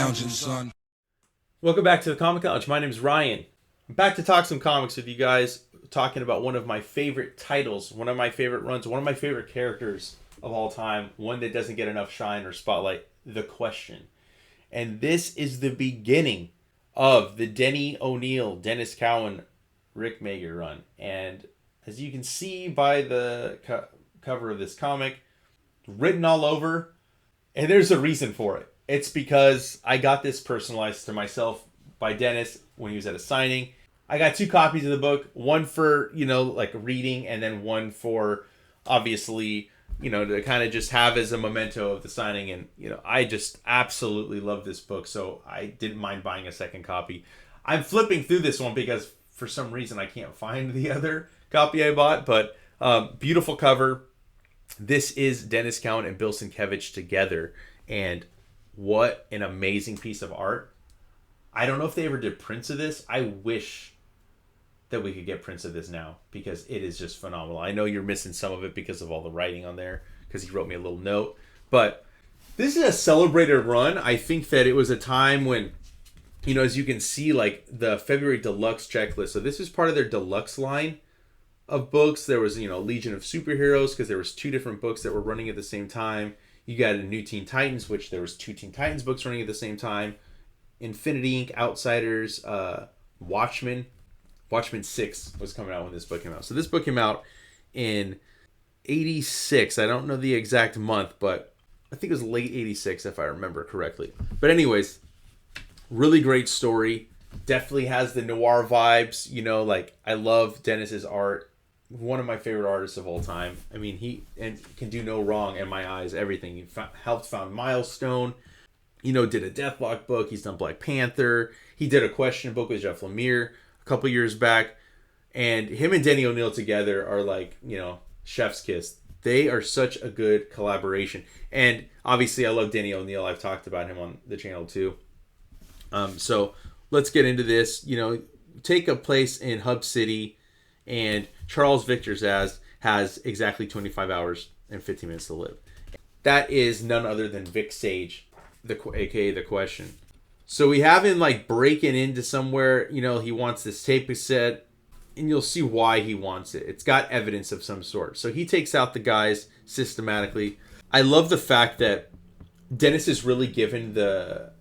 lounging, son. Welcome back to the Comic Lounge. My name is Ryan. I'm back to talk some comics with you guys, talking about one of my favorite titles, one of my favorite runs, one of my favorite characters of all time, one that doesn't get enough shine or spotlight, The Question. And this is the beginning of the Dennis O'Neil Denys Cowan Rick Mager run. And as you can see by the cover of this comic, written all over, and there's a reason for it. It's because I got this personalized to myself by Dennis when he was at a signing. I got 2 copies of the book, one for, like reading, and then one for, obviously, to kind of just have as a memento of the signing. And, I just absolutely love this book, so I didn't mind buying a second copy. I'm flipping through this one because for some reason I can't find the other copy I bought, but beautiful cover. This is Denys Cowan and Bill Sienkiewicz together, and what an amazing piece of art. I don't know if they ever did prints of this. I wish that we could get prints of this now because it is just phenomenal. I know you're missing some of it because of all the writing on there, because he wrote me a little note. But this is a celebrated run. I think that it was a time when, as you can see, like the February Deluxe checklist. So this is part of their Deluxe line of books. There was, Legion of Superheroes, because there was 2 different books that were running at the same time. You got a New Teen Titans, which there was 2 Teen Titans books running at the same time. Infinity Inc., Outsiders, Watchmen. Watchmen 6 was coming out when this book came out. So this book came out in 86. I don't know the exact month, but I think it was late 86 if I remember correctly. But anyways, really great story. Definitely has the noir vibes. I love Dennis's art. One of my favorite artists of all time. I mean, he can do no wrong in my eyes. Everything. He helped found Milestone. Did a Deathlock book. He's done Black Panther. He did a Question book with Jeff Lemire a couple years back. And him and Dennis O'Neil together are like, chef's kiss. They are such a good collaboration. And obviously, I love Dennis O'Neil. I've talked about him on the channel too. So let's get into this. Take a place in Hub City. And Charles Victor's has exactly 25 hours and 15 minutes to live. That is none other than Vic Sage, aka The Question. So we have him breaking into somewhere. He wants this tape cassette, and you'll see why he wants it. It's got evidence of some sort. So he takes out the guys systematically. I love the fact that Dennis is really given the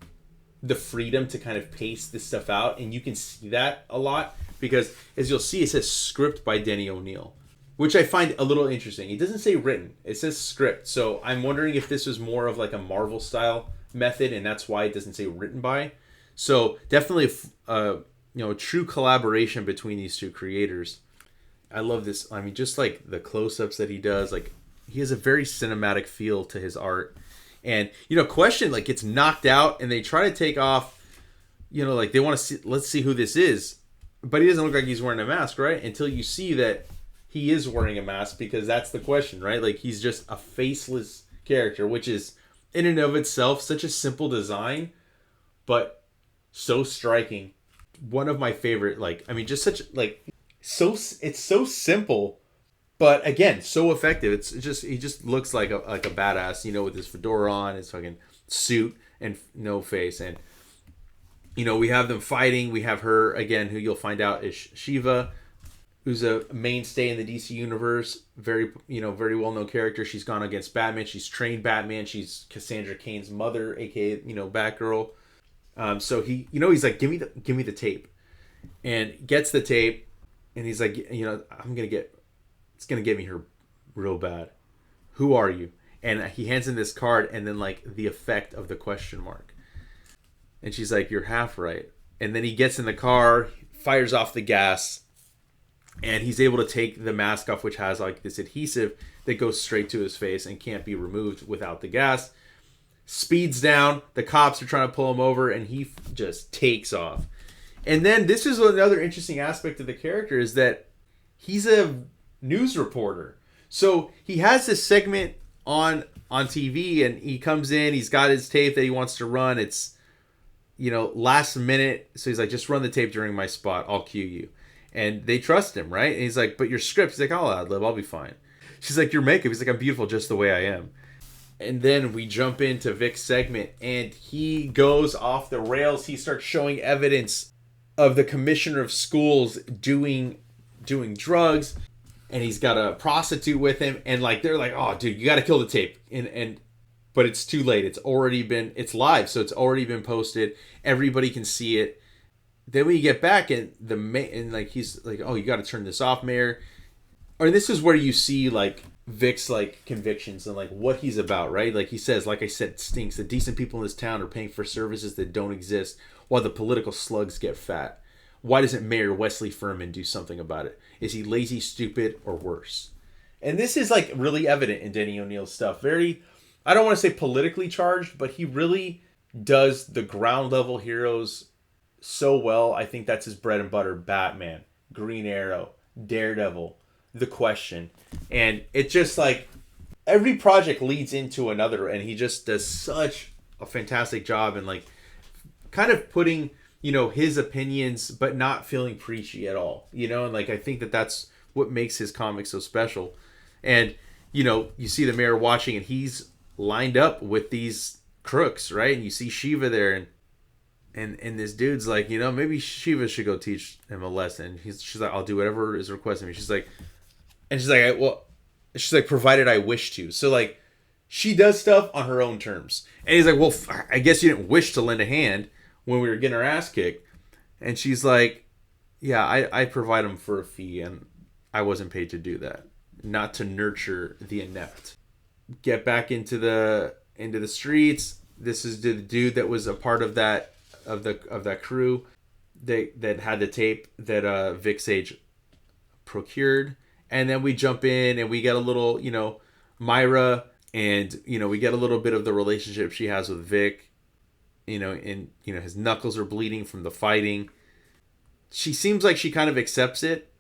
freedom to kind of pace this stuff out, and you can see that a lot. Because, as you'll see, it says script by Dennis O'Neil, which I find a little interesting. It doesn't say written. It says script. So I'm wondering if this was more of a Marvel-style method, and that's why it doesn't say written by. So definitely a true collaboration between these 2 creators. I love this. I mean, just the close-ups that he does. He has a very cinematic feel to his art. And, Question, gets knocked out, and they try to take off, they want to see, let's see who this is. But he doesn't look like he's wearing a mask, right? Until you see that he is wearing a mask, because that's the Question, right? He's just a faceless character, which is, in and of itself, such a simple design, but so striking. One of my favorite, just such, it's so simple, but again, so effective. It's just, he just looks like a badass, with his fedora on, his fucking suit, and no face, and we have them fighting. We have her, again, who you'll find out is Shiva, who's a mainstay in the DC universe. Very, very well-known character. She's gone against Batman. She's trained Batman. She's Cassandra Cain's mother, a.k.a., Batgirl. So he, he's like, give me the tape. And gets the tape. And he's like, it's going to get me her real bad. Who are you? And he hands in this card, and then, the effect of the question mark. And she's like, you're half right. And then he gets in the car, fires off the gas, and he's able to take the mask off, which has this adhesive that goes straight to his face and can't be removed without the gas. Speeds down. The cops are trying to pull him over, and he just takes off. And then this is another interesting aspect of the character, is that he's a news reporter. So he has this segment on TV, and he comes in, he's got his tape that he wants to run. It's, last minute. So he's like, just run the tape during my spot. I'll cue you. And they trust him, right? And he's like, but your script. He's like, I'll ad lib. I'll be fine. She's like, your makeup. He's like, I'm beautiful just the way I am. And then we jump into Vic's segment, and he goes off the rails. He starts showing evidence of the commissioner of schools doing drugs, and he's got a prostitute with him, and like they're like, "Oh, dude, you got to kill the tape." But it's too late. It's live, so it's already been posted. Everybody can see it. Then we get back, and like he's like, "Oh, you got to turn this off, Mayor." Or this is where you see like Vic's like convictions and like what he's about, right? Like he says, like I said, it stinks. The decent people in this town are paying for services that don't exist, while the political slugs get fat. Why doesn't Mayor Wesley Furman do something about it? Is he lazy, stupid, or worse? And this is like really evident in Denny O'Neil's stuff. Very, I don't want to say politically charged, but he really does the ground level heroes so well. I think that's his bread and butter. Batman, Green Arrow, Daredevil, The Question. And it's just like every project leads into another, and he just does such a fantastic job and like kind of putting, you know, his opinions but not feeling preachy at all, you know. And like I think that that's what makes his comic so special. And you know, you see the mayor watching, and he's lined up with these crooks, right? And you see Shiva there, and this dude's like, you know, maybe Shiva should go teach him a lesson. She's like, I'll do whatever is requested of me. She's like, provided I wish to. So like, she does stuff on her own terms. And he's like, well, I guess you didn't wish to lend a hand when we were getting our ass kicked. And she's like, yeah, I provide him for a fee, and I wasn't paid to do that, not to nurture the inept. Get back into the streets. This is the dude that was a part of that crew that had the tape that Vic Sage procured. And then we jump in, and we get a little, you know, Myra, and you know, we get a little bit of the relationship she has with Vic. You know, and you know, his knuckles are bleeding from the fighting. She seems like she kind of accepts it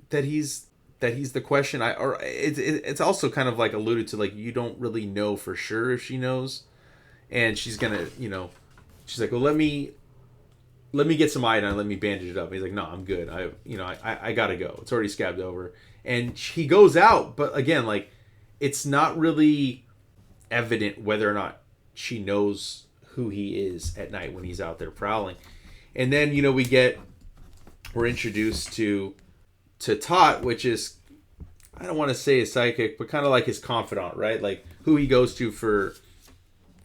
that he's the Question. It's also kind of like alluded to, like you don't really know for sure if she knows, and she's gonna, you know, she's like, well, let me get some iodine, let me bandage it up. He's like, no, I'm good. I gotta go. It's already scabbed over. And he goes out, but again, like it's not really evident whether or not she knows who he is at night when he's out there prowling. And then, you know, we're introduced to Tot, which is, I don't want to say his psychic, but kind of like his confidant, right? Like who he goes to for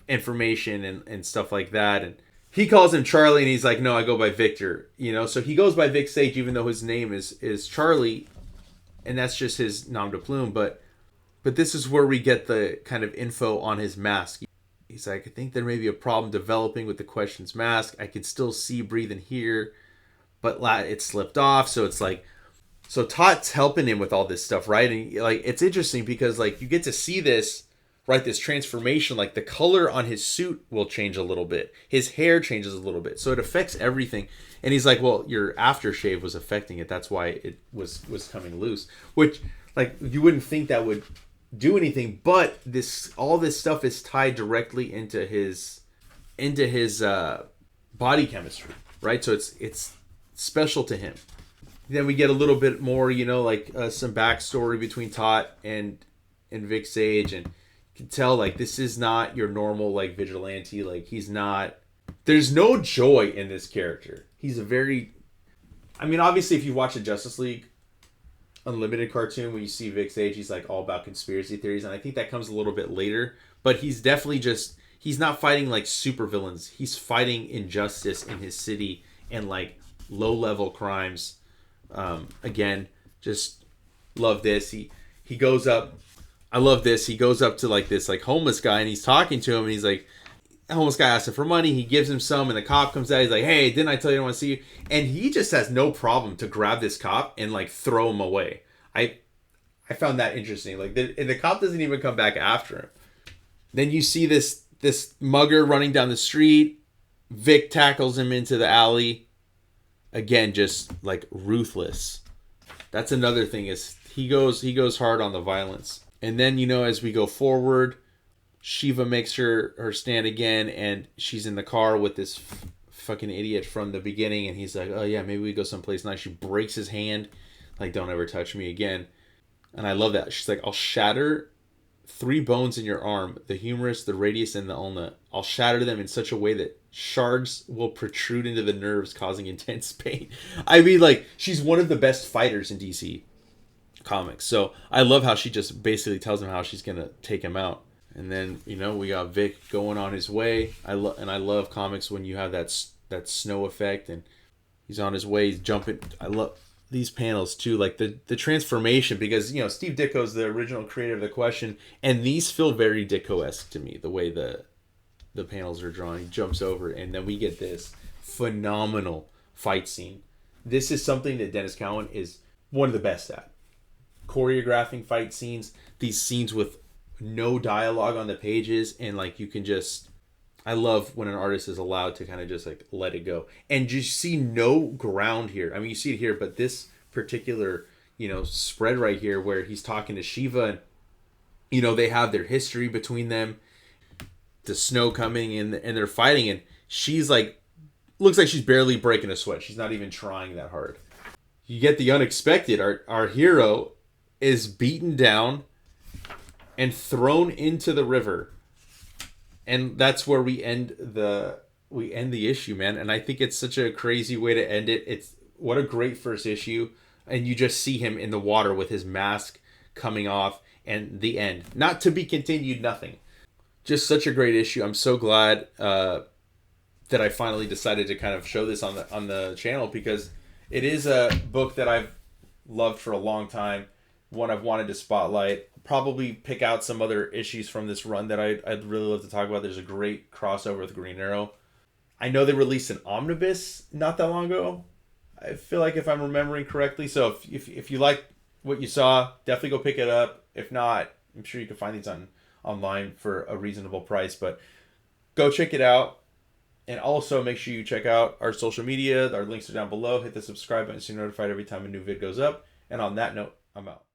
information and stuff like that. And he calls him Charlie, and he's like, no, I go by Victor, you know? So he goes by Vic Sage, even though his name is Charlie, and that's just his nom de plume. But this is where we get the kind of info on his mask. He's like, I think there may be a problem developing with the Question's mask. I can still see, breathe, and hear, but it slipped off. So it's like, so Tot's helping him with all this stuff, right? And like, it's interesting because like you get to see this, right? This transformation, like the color on his suit will change a little bit. His hair changes a little bit. So it affects everything. And he's like, well, your aftershave was affecting it. That's why it was coming loose, which like you wouldn't think that would do anything, but all this stuff is tied directly into his body chemistry, right? So it's special to him. Then we get a little bit more, you know, like some backstory between Tot and Vic Sage, and you can tell like this is not your normal like vigilante. Like there's no joy in this character. He's obviously if you watch the Justice League Unlimited cartoon, when you see Vic Sage, he's like all about conspiracy theories, and I think that comes a little bit later, but he's definitely he's not fighting like super villains. He's fighting injustice in his city and like low level crimes. Again, just love this. He goes up, I love this, he goes up to like this like homeless guy, and he's talking to him, and he's like, the homeless guy asks him for money, he gives him some, and the cop comes out, he's like, hey, didn't I tell you I don't want to see you? And he just has no problem to grab this cop and like throw him away. I found that interesting. Like the cop doesn't even come back after him. Then you see this mugger running down the street. Vic tackles him into the alley. Again, just like ruthless. That's another thing, is he goes hard on the violence. And then, you know, as we go forward, Shiva makes her stand again, and she's in the car with this fucking idiot from the beginning, and he's like, oh yeah, maybe we go someplace nice. She breaks his hand, like, don't ever touch me again. And I love that. She's like, I'll shatter 3 bones in your arm, the humerus, the radius, and the ulna. I'll shatter them in such a way that shards will protrude into the nerves, causing intense pain. I mean, like, she's one of the best fighters in DC Comics. So I love how she just basically tells him how she's going to take him out. And then, we got Vic going on his way. I love comics when you have that snow effect and he's on his way, he's jumping. I love these panels too, like the transformation, because Steve Ditko's the original creator of the Question, and these feel very Ditko-esque to me, the way the panels are drawn. He jumps over, and then we get this phenomenal fight scene. This is something that Denys Cowan is one of the best at. Choreographing fight scenes, these scenes with no dialogue on the pages, and like you can just, I love when an artist is allowed to kind of just like let it go. And you see no ground here. I mean, you see it here, but this particular, spread right here where he's talking to Shiva, and, they have their history between them, the snow coming and they're fighting, and she's like, looks like she's barely breaking a sweat. She's not even trying that hard. You get the unexpected. Our hero is beaten down and thrown into the river. And that's where we end the issue, man. And I think it's such a crazy way to end it. It's what a great first issue. And you just see him in the water with his mask coming off, and the end. Not to be continued, nothing. Just such a great issue. I'm so glad that I finally decided to kind of show this on the channel, because it is a book that I've loved for a long time. One I've wanted to spotlight. Probably pick out some other issues from this run that I'd really love to talk about. There's a great crossover with Green Arrow. I know they released an omnibus not that long ago. I feel like, if I'm remembering correctly. So if you like what you saw, definitely go pick it up. If not, I'm sure you can find these online for a reasonable price. But go check it out. And also make sure you check out our social media. Our links are down below. Hit the subscribe button so you're notified every time a new vid goes up. And on that note, I'm out.